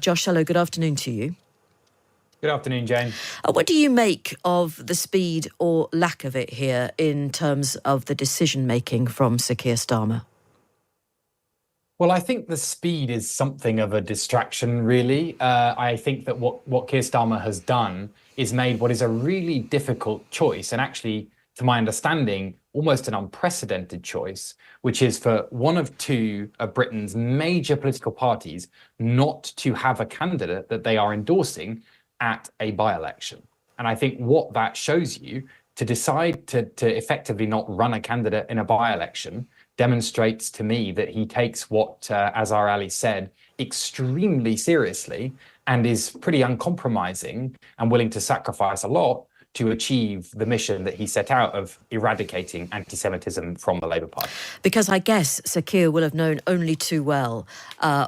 Josh, hello, good afternoon to you. Good afternoon, Jane. What do you make of the speed or lack of it here in terms of the decision-making from Sir Keir Starmer? Well, I think the speed is something of a distraction, really. I think that what Keir Starmer has done is made what is a really difficult choice, and actually, to my understanding, almost an unprecedented choice, which is for one of two of Britain's major political parties not to have a candidate that they are endorsing at a by-election. And I think what that shows you, to decide to effectively not run a candidate in a by-election, demonstrates to me that he takes what Azhar Ali said extremely seriously and is pretty uncompromising and willing to sacrifice a lot to achieve the mission that he set out of eradicating anti-Semitism from the Labour Party. Because I guess Sir Keir will have known only too well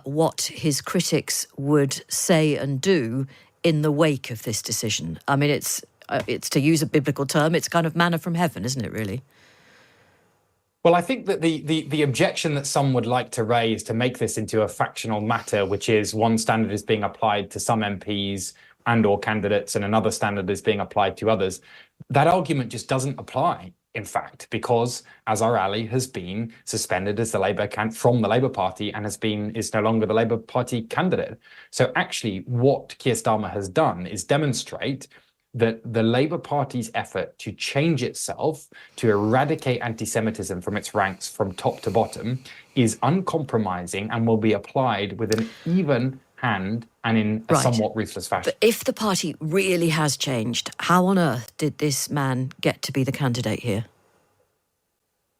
what his critics would say and do in the wake of this decision. I mean, it's to use a biblical term, it's kind of manna from heaven, isn't it, really? Well, I think that the objection that some would like to raise to make this into a factional matter, which is one standard is being applied to some MPs and or candidates and another standard is being applied to others, that argument just doesn't apply, in fact, because Azhar Ali has been suspended as from the Labour Party and is no longer the Labour Party candidate. So actually what Keir Starmer has done is demonstrate that the Labour Party's effort to change itself, to eradicate anti-Semitism from its ranks from top to bottom, is uncompromising and will be applied with an even hand and in a somewhat ruthless fashion. But if the party really has changed, how on earth did this man get to be the candidate here?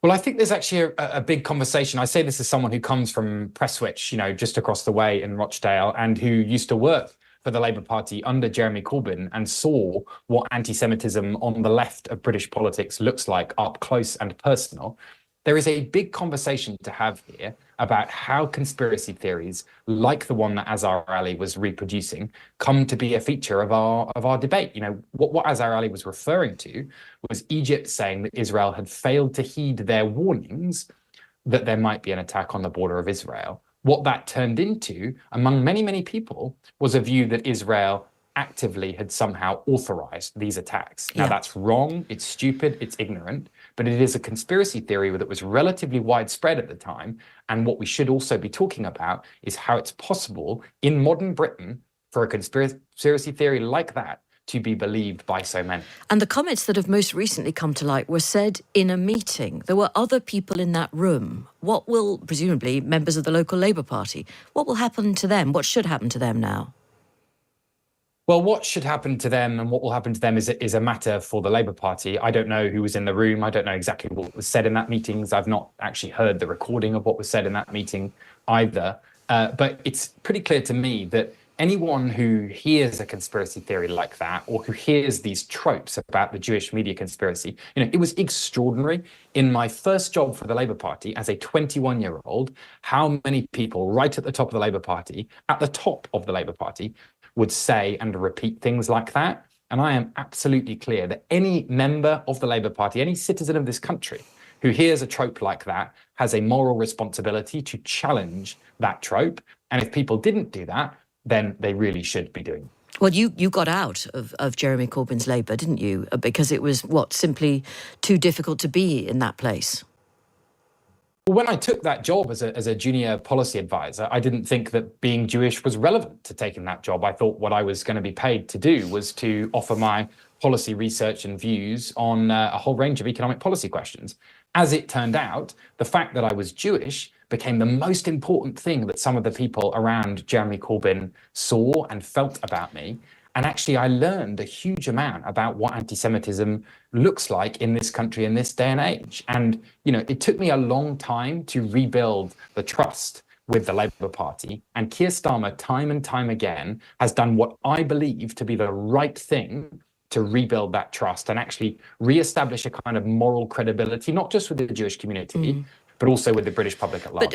Well, I think there's actually a big conversation. I say this as someone who comes from Prestwich, just across the way in Rochdale, and who used to work for the Labour Party under Jeremy Corbyn and saw what anti-Semitism on the left of British politics looks like up close and personal. There is a big conversation to have here about how conspiracy theories like the one that Azhar Ali was reproducing come to be a feature of our debate. What Azhar Ali was referring to was Egypt saying that Israel had failed to heed their warnings that there might be an attack on the border of Israel. What that turned into, among many, many people, was a view that Israel actively had somehow authorized these attacks. Now, that's wrong, it's stupid, it's ignorant, but it is a conspiracy theory that was relatively widespread at the time. And what we should also be talking about is how it's possible in modern Britain for a conspiracy theory like that to be believed by so many. And the comments that have most recently come to light were said in a meeting. There were other people in that room. What will, presumably, members of the local Labour Party, what will happen to them? What should happen to them now? Well, what should happen to them and what will happen to them is a matter for the Labour Party. I don't know who was in the room. I don't know exactly what was said in that meeting. I've not actually heard the recording of what was said in that meeting either. But it's pretty clear to me that anyone who hears a conspiracy theory like that, or who hears these tropes about the Jewish media conspiracy, it was extraordinary. In my first job for the Labour Party as a 21-year-old, how many people right at the top of the Labour Party, would say and repeat things like that. And I am absolutely clear that any member of the Labour Party, any citizen of this country who hears a trope like that has a moral responsibility to challenge that trope. And if people didn't do that, then they really should be doing it. Well, you got out of Jeremy Corbyn's Labour, didn't you? Because it was, simply too difficult to be in that place? Well, when I took that job as a junior policy advisor, I didn't think that being Jewish was relevant to taking that job. I thought what I was going to be paid to do was to offer my policy research and views on a whole range of economic policy questions. As it turned out, the fact that I was Jewish became the most important thing that some of the people around Jeremy Corbyn saw and felt about me. And actually, I learned a huge amount about what anti-Semitism looks like in this country in this day and age. And, it took me a long time to rebuild the trust with the Labour Party. And Keir Starmer, time and time again, has done what I believe to be the right thing to rebuild that trust and actually re-establish a kind of moral credibility, not just with the Jewish community, but also with the British public at large.